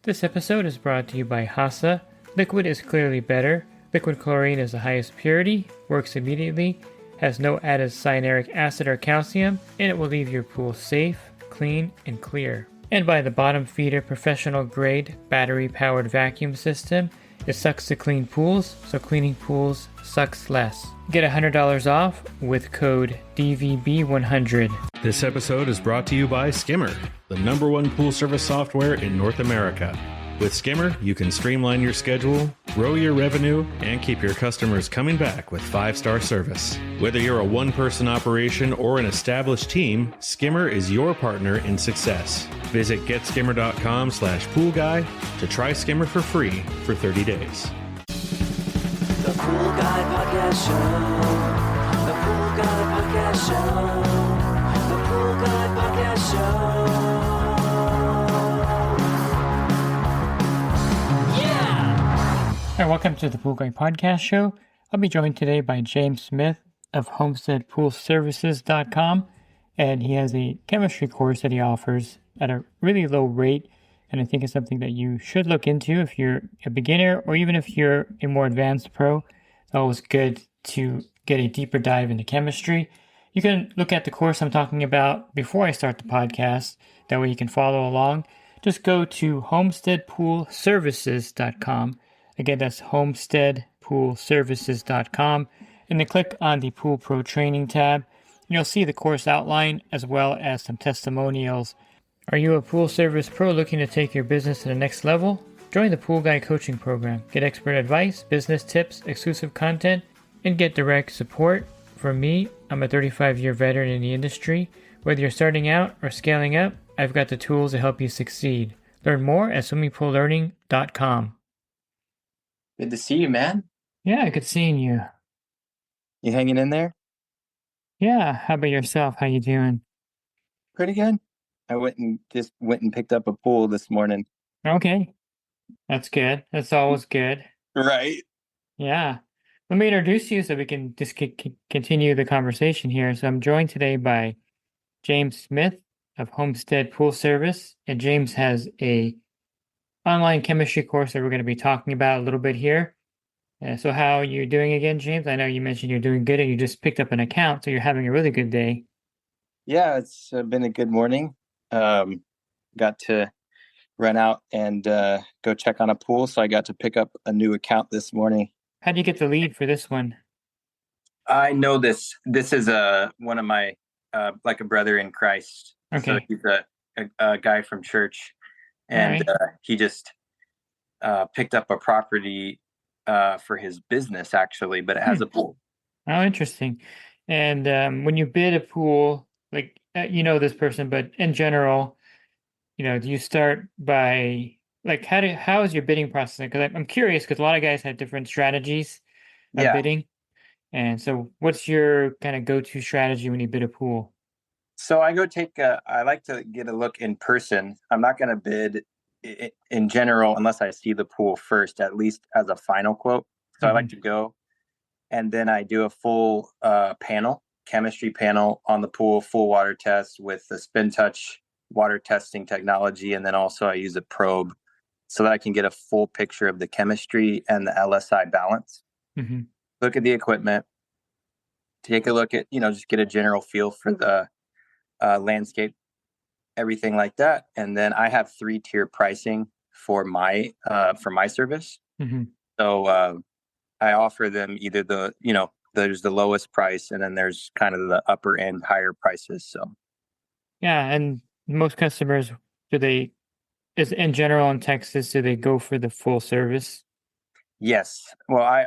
This episode is brought to you by Hasa. Liquid is clearly better. Liquid chlorine is the highest purity, works immediately, has no added cyanuric acid or calcium, and it will leave your pool safe, clean, and clear. And by the Bottom Feeder professional grade battery powered vacuum system. It sucks to clean pools, so cleaning pools sucks less. Get $100 off with code DVB100. This episode is brought to you by Skimmer, the #1 pool service software in North America. With Skimmer, you can streamline your schedule, grow your revenue, and keep your customers coming back with 5-star service. Whether you're a one-person operation or an established team, Skimmer is your partner in success. Visit getskimmer.com/poolguy to try Skimmer for free for 30 days. The Pool Guy Podcast Show. The Pool Guy Podcast Show. The Pool Guy Podcast Show. Hi, welcome to the Pool Guy Podcast Show. I'll be joined today by James Smith of Homestead Pool Services.com, and he has a chemistry course that he offers at a really low rate, and I think it's something that you should look into if you're a beginner or even if you're a more advanced pro. It's always good to get a deeper dive into chemistry. You can look at the course I'm talking about before I start the podcast. That way you can follow along. Just go to homesteadpoolservices.com. Again, that's homesteadpoolservices.com, and then click on the Pool Pro Training tab. You'll see the course outline as well as some testimonials. Are you a pool service pro looking to take your business to the next level? Join the Pool Guy Coaching Program. Get expert advice, business tips, exclusive content, and get direct support from me. I'm a 35-year veteran in the industry. Whether you're starting out or scaling up, I've got the tools to help you succeed. Learn more at swimmingpoollearning.com. Good to see you, man. Yeah, good seeing you. You hanging in there? Yeah, how about yourself? How you doing? Pretty good. I went and picked up a pool this morning. Okay, that's good. That's always good. Right. Yeah. Let me introduce you so we can just continue the conversation here. So I'm joined today by James Smith of Homestead Pool Service, and James has a online chemistry course that we're going to be talking about a little bit here. So how are you doing again, James? I know you mentioned you're doing good and you just picked up an account, so you're having a really good day. Yeah, it's been a good morning. Got to run out and go check on a pool, so I got to pick up a new account this morning. How do you get the lead for this one? I know this is one of my like a brother in Christ. Okay. So he's a guy from church, and he just picked up a property for his business, actually, but it has a pool. Oh, interesting. And when you bid a pool, like you know this person, but in general, do you start by like how is your bidding process? Because I'm curious, because a lot of guys have different strategies of bidding, and so what's your kind of go-to strategy when you bid a pool? So I like to get a look in person. I'm not going to bid in general unless I see the pool first, at least as a final quote. So I like to go, and then I do a full chemistry panel on the pool, full water test with the spin touch water testing technology. And then also I use a probe so that I can get a full picture of the chemistry and the LSI balance. Mm-hmm. Look at the equipment, take a look at, just get a general feel for the landscape, everything like that. And then I have 3-tier pricing for my service. Mm-hmm. So I offer them either there's the lowest price, and then there's kind of the upper end higher prices. So yeah, and most customers, is in general in Texas, do they go for the full service? Yes. Well, I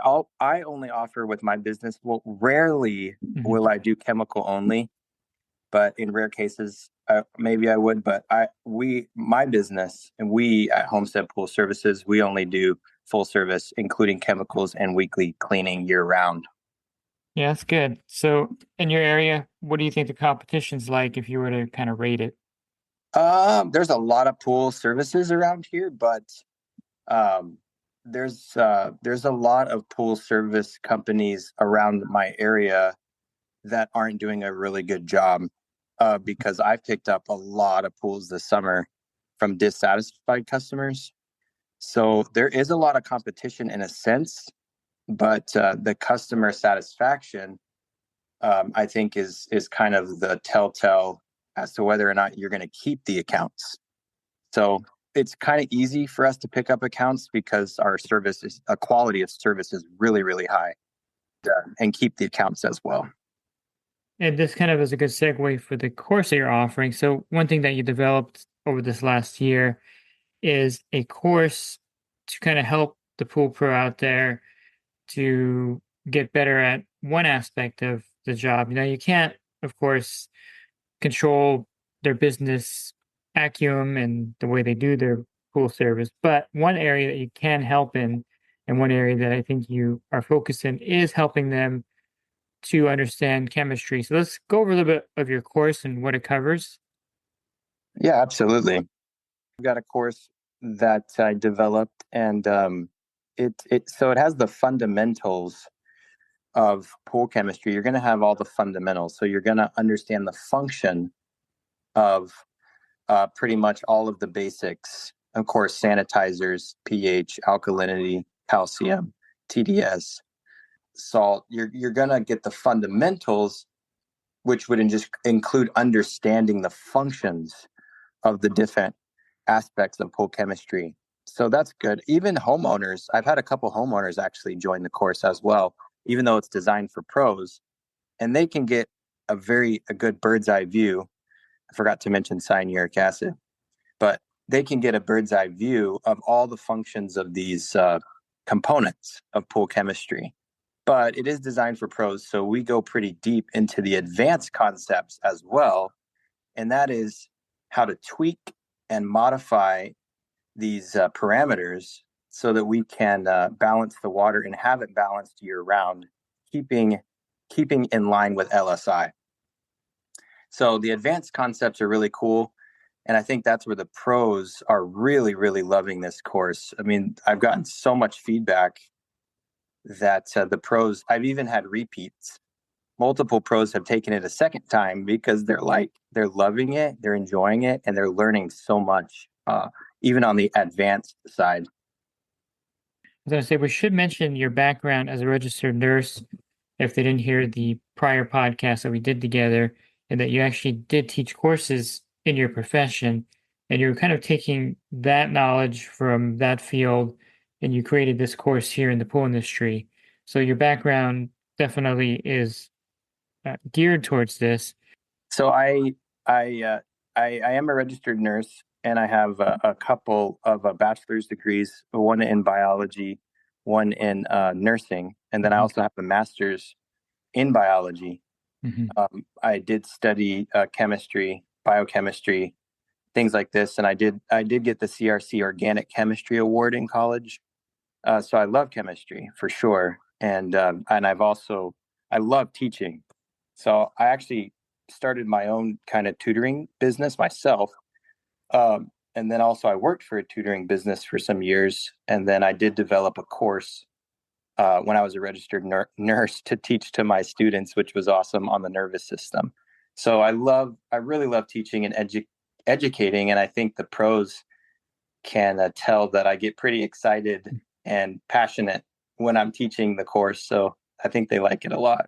only offer with my business. Well, rarely will I do chemical only, but in rare cases, maybe I would. But my business, and we at Homestead Pool Services, we only do full service, including chemicals and weekly cleaning year round. Yeah, that's good. So in your area, what do you think the competition's like if you were to kind of rate it? There's a lot of pool services around here, but there's a lot of pool service companies around my area that aren't doing a really good job, because I've picked up a lot of pools this summer from dissatisfied customers. So there is a lot of competition in a sense, but the customer satisfaction, I think, is kind of the telltale as to whether or not you're going to keep the accounts. So it's kind of easy for us to pick up accounts because our service is a quality of service is really, really high, and keep the accounts as well. And this kind of is a good segue for the course that you're offering. So one thing that you developed over this last year is a course to kind of help the pool pro out there to get better at one aspect of the job. You can't, of course, control their business acumen and the way they do their pool service, but one area that you can help in, and one area that I think you are focused in, is helping them to understand chemistry. So let's go over a little bit of your course and what it covers. Yeah, absolutely. I've got a course that I developed, and it has the fundamentals of pool chemistry. You're going to have all the fundamentals, so you're going to understand the function of pretty much all of the basics. Of course, sanitizers, pH, alkalinity, calcium, TDS, salt. You're going to get the fundamentals, which would just include understanding the functions of the different aspects of pool chemistry. So that's good. Even homeowners, I've had a couple homeowners actually join the course as well, even though it's designed for pros, and they can get a good bird's eye view. I forgot to mention cyanuric acid, but they can get a bird's eye view of all the functions of these components of pool chemistry. But it is designed for pros, so we go pretty deep into the advanced concepts as well, and that is how to tweak and modify these parameters so that we can balance the water and have it balanced year round, keeping in line with LSI. So the advanced concepts are really cool, and I think that's where the pros are really, really loving this course. I mean, I've gotten so much feedback that the pros, I've even had repeats. Multiple pros have taken it a second time because they're loving it, they're enjoying it, and they're learning so much, even on the advanced side. I was going to say, we should mention your background as a registered nurse if they didn't hear the prior podcast that we did together, and that you actually did teach courses in your profession, and you're kind of taking that knowledge from that field and you created this course here in the pool industry. So your background definitely is geared towards this. So I am a registered nurse, and I have a couple of bachelor's degrees, one in biology, one in nursing, and then I also have a master's in biology. I did study chemistry, biochemistry, things like this, and I did get the CRC Organic Chemistry Award in college. So I love chemistry for sure, and I love teaching. So I actually started my own kind of tutoring business myself. And then also I worked for a tutoring business for some years. And then I did develop a course when I was a registered nurse to teach to my students, which was awesome, on the nervous system. So I really love teaching and educating. And I think the pros can tell that I get pretty excited and passionate when I'm teaching the course. So I think they like it a lot.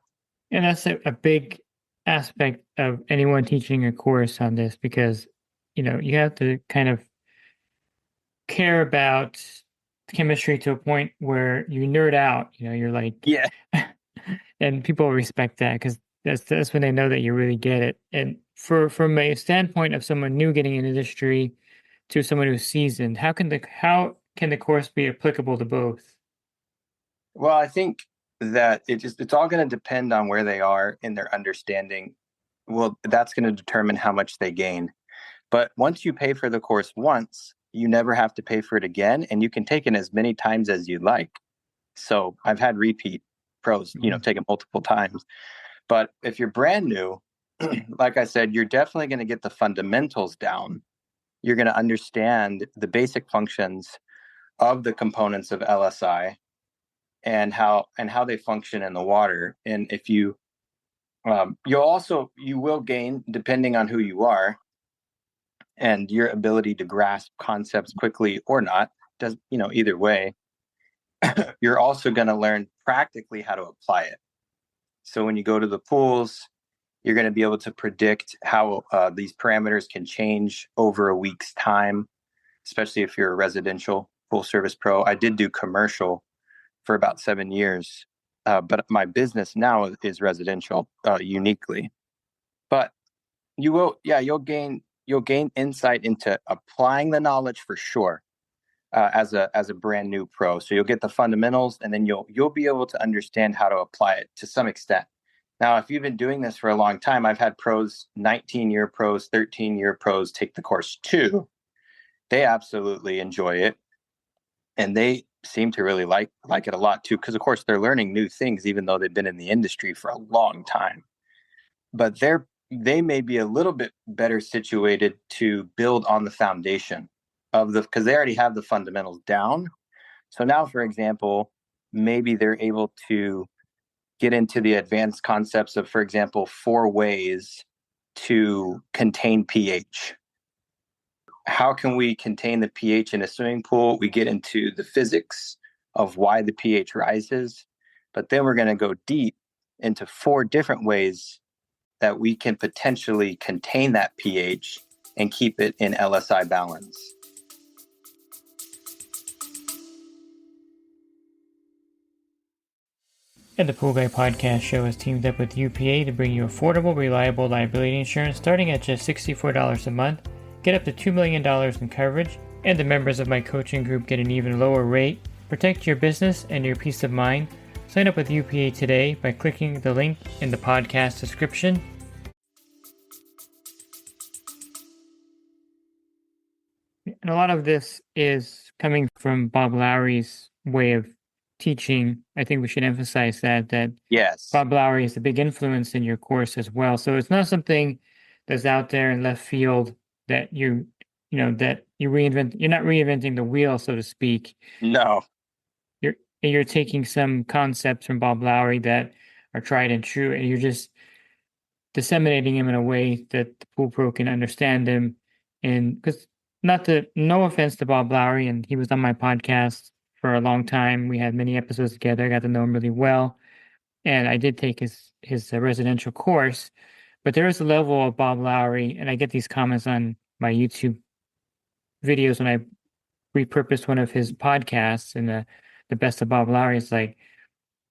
And that's a big aspect of anyone teaching a course on this, because, you have to kind of care about chemistry to a point where you nerd out, you're like, Yeah. and people respect that because that's when they know that you really get it. And from a standpoint of someone new getting in the industry to someone who's seasoned, how can the course be applicable to both? Well, I think that it's all going to depend on where they are in their understanding. Well, that's going to determine how much they gain. But once you pay for the course once, you never have to pay for it again, and you can take it as many times as you like. So I've had repeat pros, take it multiple times. But if you're brand new, like I said, you're definitely going to get the fundamentals down. You're going to understand the basic functions of the components of LSI and how they function in the water. And if you will gain, depending on who you are and your ability to grasp concepts quickly or not, does, either way, you're also going to learn practically how to apply it. So when you go to the pools, you're going to be able to predict how these parameters can change over a week's time, especially if you're a residential pool service pro. I did do commercial for about 7 years, but my business now is residential uniquely. But you'll gain insight into applying the knowledge for sure as a brand new pro. So you'll get the fundamentals, and then you'll be able to understand how to apply it to some extent. Now, if you've been doing this for a long time, I've had pros, 19-year pros, 13-year pros take the course too. They absolutely enjoy it, and they seem to really like it a lot too, because of course they're learning new things, even though they've been in the industry for a long time. But they may be a little bit better situated to build on the foundation because they already have the fundamentals down. So now, for example, maybe they're able to get into the advanced concepts of, for example, 4 ways to contain pH. How can we contain the pH in a swimming pool? We get into the physics of why the pH rises, but then we're going to go deep into 4 different ways that we can potentially contain that pH and keep it in LSI balance. And the Pool Guy Podcast Show has teamed up with UPA to bring you affordable, reliable liability insurance starting at just $64 a month. Get up to $2 million in coverage, and the members of my coaching group get an even lower rate. Protect your business and your peace of mind. Sign up with UPA today by clicking the link in the podcast description. And a lot of this is coming from Bob Lowry's way of teaching. I think we should emphasize that Yes, Bob Lowry is a big influence in your course as well. So it's not something that's out there in left field that that you reinvent. You're not reinventing the wheel, so to speak. no, You're taking some concepts from Bob Lowry that are tried and true, and you're just disseminating them in a way that the pool pro can understand them. And because no offense to Bob Lowry, and he was on my podcast for a long time. We had many episodes together. I got to know him really well, and I did take his residential course. But there is a level of Bob Lowry, and I get these comments on my YouTube videos when I repurposed one of his podcasts, and the best of Bob Lowry. It's like,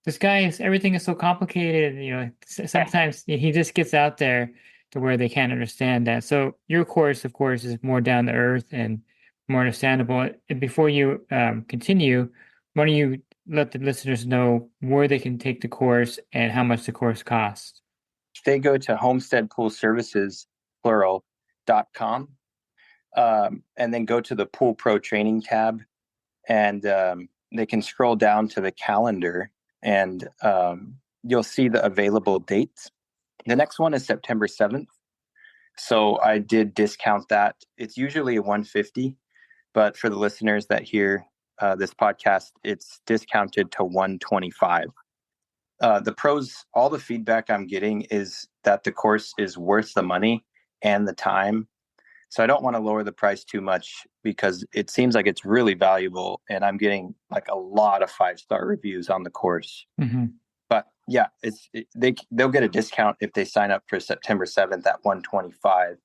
this guy everything is so complicated. Sometimes he just gets out there to where they can't understand that. So your course, of course, is more down to earth and more understandable. And before you continue, why don't you let the listeners know where they can take the course and how much the course costs? They go to Homestead Pool Services, plural.com, and then go to the Pool Pro Training tab, and they can scroll down to the calendar, and you'll see the available dates. The next one is September 7th. So I did discount that. It's usually $150, but for the listeners that hear this podcast, it's discounted to $125. The pros, all the feedback I'm getting is that the course is worth the money and the time. So I don't want to lower the price too much because it seems like it's really valuable, and I'm getting like a lot of 5-star reviews on the course. Mm-hmm. But yeah, they'll get a discount if they sign up for September 7th at $125.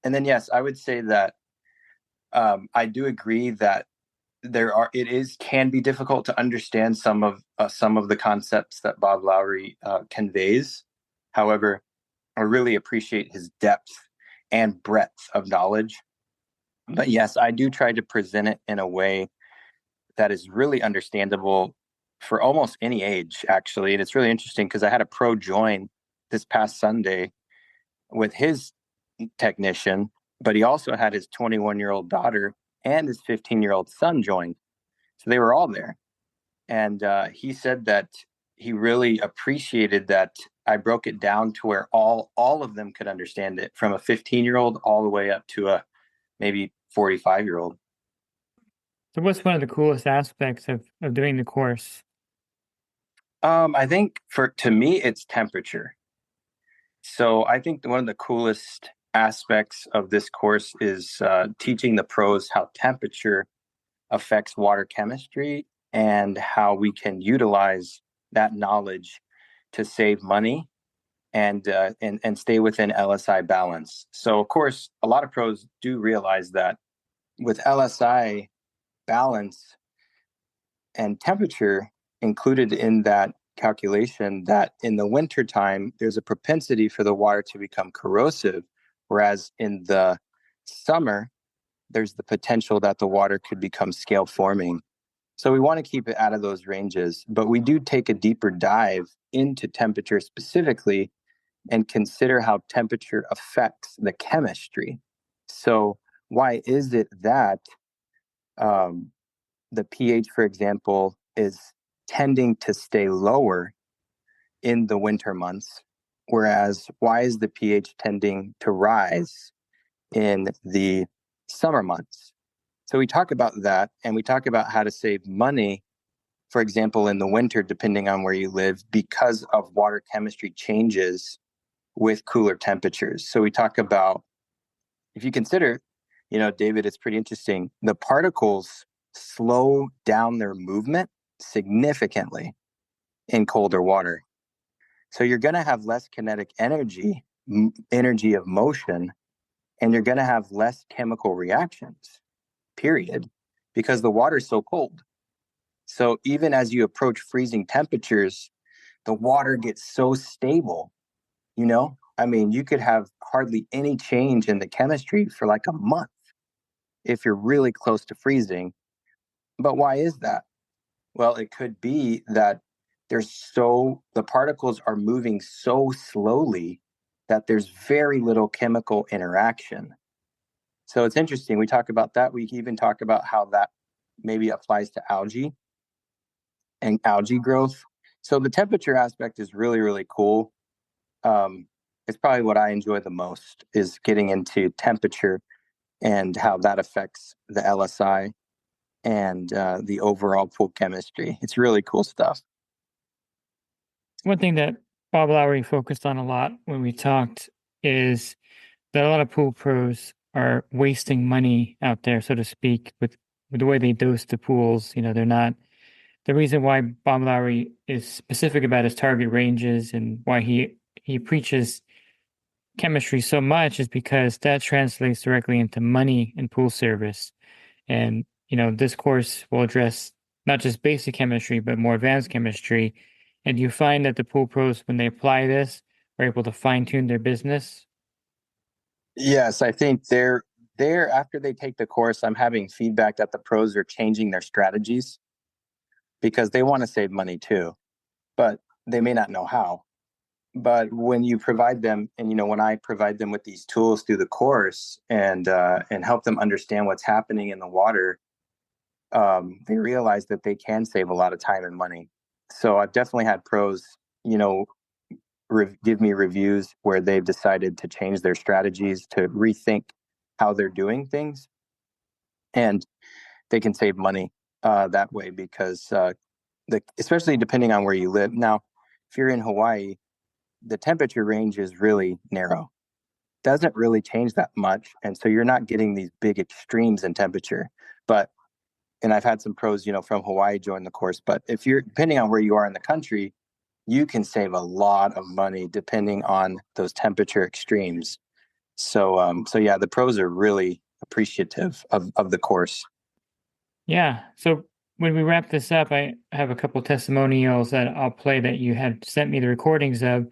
And then yes, I would say that I do agree that can be difficult to understand some of the concepts that Bob Lowry conveys. However, I really appreciate his depth and breadth of knowledge. But yes, I do try to present it in a way that is really understandable for almost any age, actually. And it's really interesting because I had a pro join this past Sunday with his technician, but he also had his 21-year-old daughter and his 15-year-old son join. So they were all there. And he said that he really appreciated that I broke it down to where all of them could understand it, from a 15-year-old all the way up to a maybe 45-year-old. So what's one of the coolest aspects of doing the course? I think to me, it's temperature. So I think one of the coolest aspects of this course is teaching the pros how temperature affects water chemistry and how we can utilize that knowledge to save money and stay within LSI balance. So of course, a lot of pros do realize that with LSI balance and temperature included in that calculation, that in the wintertime, there's a propensity for the water to become corrosive, whereas in the summer, there's the potential that the water could become scale forming. So we want to keep it out of those ranges, but we do take a deeper dive into temperature specifically and consider how temperature affects the chemistry. So why is it that the pH, for example, is tending to stay lower in the winter months, whereas why is the pH tending to rise in the summer months? So we talk about that, and we talk about how to save money, for example, in the winter, depending on where you live, because of water chemistry changes with cooler temperatures. So we talk about, if you consider, David, it's pretty interesting. The particles slow down their movement significantly in colder water. So you're going to have less kinetic energy of motion, and you're going to have less chemical reactions, period, because the water is so cold. So even as you approach freezing temperatures, the water gets so stable, you could have hardly any change in the chemistry for like a month if you're really close to freezing. But why is that? Well, it could be that the particles are moving so slowly that there's very little chemical interaction. So it's interesting. We talk about that. We even talk about how that maybe applies to algae and algae growth. So the temperature aspect is really, really cool. It's probably what I enjoy the most, is getting into temperature and how that affects the LSI and the overall pool chemistry. It's really cool stuff. One thing that Bob Lowry focused on a lot when we talked is that a lot of pool pros are wasting money out there, so to speak, with the way they dose the pools. They're not. The reason why Bob Lowry is specific about his target ranges and why he preaches chemistry so much is because that translates directly into money in pool service. And this course will address not just basic chemistry, but more advanced chemistry. And you find that the pool pros, when they apply this, are able to fine tune their business? Yes, I think they're after they take the course, I'm having feedback that the pros are changing their strategies because they want to save money too, but they may not know how. But when you provide them, and when I provide them with these tools through the course and help them understand what's happening in the water, they realize that they can save a lot of time and money. So I've definitely had pros, give me reviews where they've decided to change their strategies, to rethink how they're doing things, and they can save money that way because especially depending on where you live. Now, if you're in Hawaii, the temperature range is really narrow. Doesn't really change that much, and so you're not getting these big extremes in temperature. And I've had some pros, from Hawaii join the course. But if you're, depending on where you are in the country, you can save a lot of money depending on those temperature extremes. So yeah, the pros are really appreciative of the course. Yeah. So when we wrap this up, I have a couple testimonials that I'll play that you had sent me the recordings of,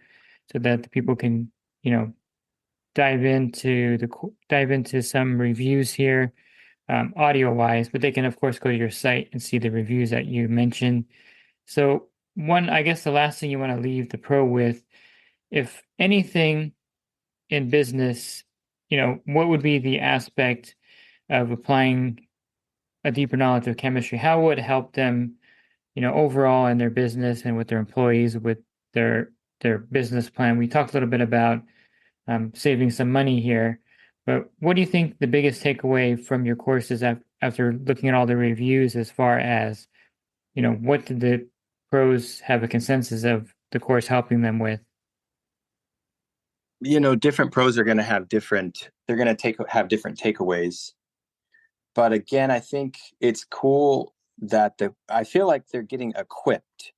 so that the people can, dive into some reviews here, audio wise, but they can of course go to your site and see the reviews that you mentioned. So I guess the last thing you want to leave the pro with, if anything in business, what would be the aspect of applying a deeper knowledge of chemistry? How would it help them, overall in their business and with their employees, with their business plan? We talked a little bit about saving some money here, but what do you think the biggest takeaway from your courses after looking at all the reviews, as far as, what did the pros have a consensus of the course helping them with? Different pros are going to have different takeaways. But again, I think it's cool that I feel like they're getting equipped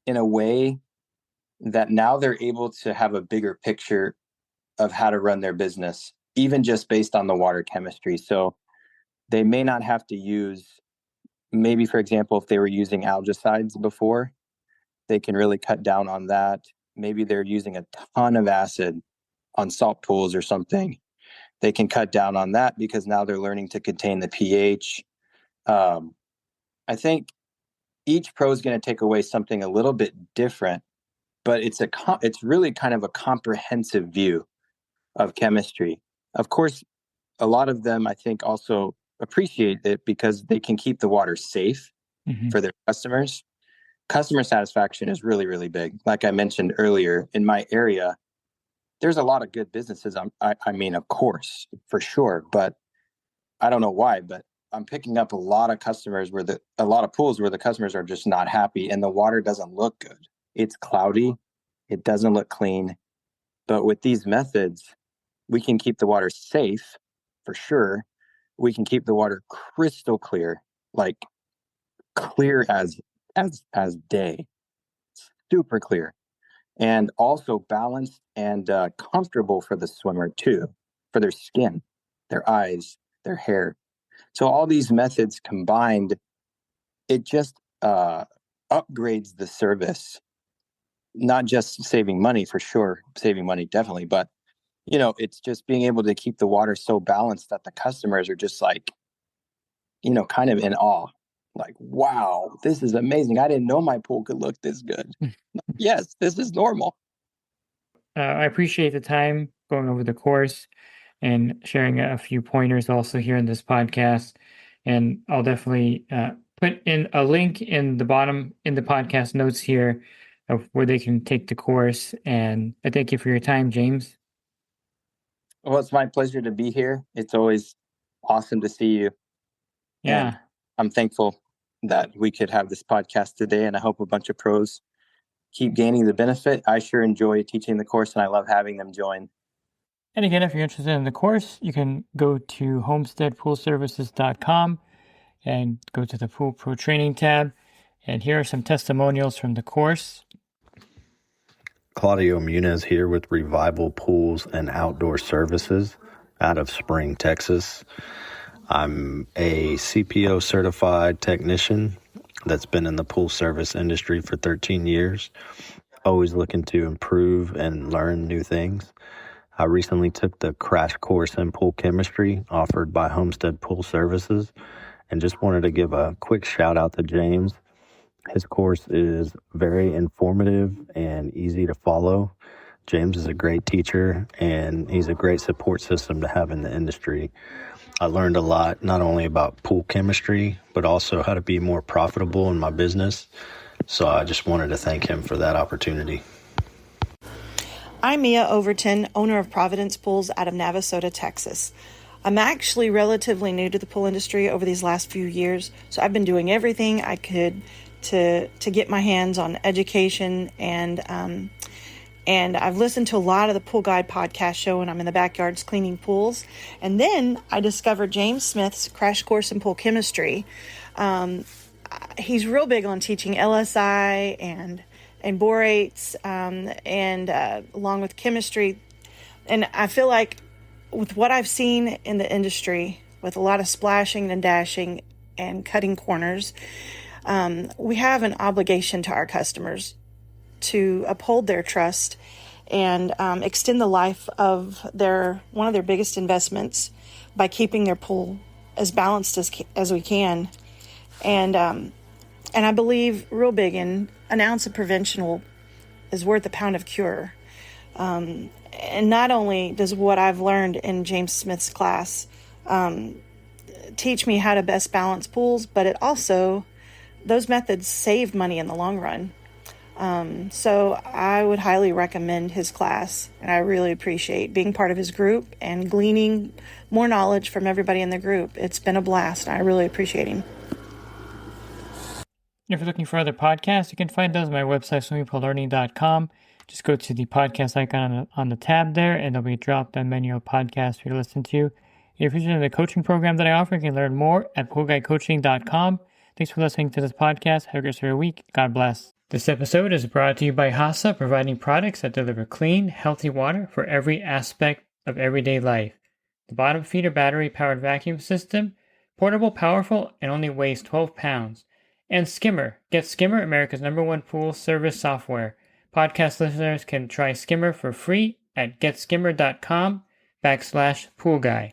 in a way that now they're able to have a bigger picture of how to run their business, even just based on the water chemistry. So they may not have to use, maybe, for example, if they were using algicides before, they can really cut down on that. Maybe they're using a ton of acid on salt pools or something. They can cut down on that because now they're learning to contain the pH. I think each pro is going to take away something a little bit different, but it's really kind of a comprehensive view of chemistry. Of course, a lot of them, I think, also appreciate it because they can keep the water safe for their customers. Customer satisfaction is really, really big. Like I mentioned earlier, in my area, there's a lot of good businesses. I mean, of course, for sure, but I don't know why, but I'm picking up a lot of customers a lot of pools where the customers are just not happy and the water doesn't look good. It's cloudy. It doesn't look clean. But with these methods, we can keep the water safe for sure. We can keep the water crystal clear, like clear as day, super clear, and also balanced and comfortable for the swimmer too, for their skin, their eyes, their hair. So all these methods combined, it just upgrades the service, not just saving money for sure, saving money definitely, but it's just being able to keep the water so balanced that the customers are just like, kind of in awe. Like, wow, this is amazing. I didn't know my pool could look this good. Yes, this is normal. I appreciate the time going over the course and sharing a few pointers also here in this podcast. And I'll definitely put in a link in the bottom in the podcast notes here of where they can take the course. And I thank you for your time, James. Well, it's my pleasure to be here. It's always awesome to see you. Yeah. And I'm thankful that we could have this podcast today. And I hope a bunch of pros keep gaining the benefit. I sure enjoy teaching the course and I love having them join. And again, if you're interested in the course, you can go to homesteadpoolservices.com and go to the Pool Pro Training tab. And here are some testimonials from the course. Claudio Muniz here with Revival Pools and Outdoor Services out of Spring, Texas. I'm a CPO certified technician that's been in the pool service industry for 13 years, always looking to improve and learn new things. I recently took the crash course in pool chemistry offered by Homestead Pool Services and just wanted to give a quick shout out to James. His course is very informative and easy to follow. James is a great teacher and he's a great support system to have in the industry. I learned a lot, not only about pool chemistry, but also how to be more profitable in my business. So I just wanted to thank him for that opportunity. I'm Mia Overton, owner of Providence Pools out of Navasota, Texas. I'm actually relatively new to the pool industry over these last few years, so I've been doing everything I could to get my hands on education, and I've listened to a lot of the Pool Guide podcast show when I'm in the backyards cleaning pools. And then I discovered James Smith's Crash Course in Pool Chemistry. He's real big on teaching LSI and borates, along with chemistry. And I feel like with what I've seen in the industry, with a lot of splashing and dashing and cutting corners, we have an obligation to our customers to uphold their trust and extend the life of one of their biggest investments by keeping their pool as balanced as we can. And I believe real big in an ounce of prevention is worth a pound of cure. And not only does what I've learned in James Smith's class teach me how to best balance pools, but it also, those methods save money in the long run. So I would highly recommend his class, and I really appreciate being part of his group and gleaning more knowledge from everybody in the group. It's been a blast. I really appreciate him. If you're looking for other podcasts, you can find those on my website, swimmingpoollearning.com. Just go to the podcast icon on the tab there, and there'll be a drop-down menu of podcasts for you to listen to. If you're interested in the coaching program that I offer, you can learn more at poolguycoaching.com. Thanks for listening to this podcast. Have a great rest of your week. God bless. This episode is brought to you by HASA, providing products that deliver clean, healthy water for every aspect of everyday life. The bottom feeder battery-powered vacuum system, portable, powerful, and only weighs 12 pounds. And Skimmer. Get Skimmer, America's #1 pool service software. Podcast listeners can try Skimmer for free at getskimmer.com/poolguy.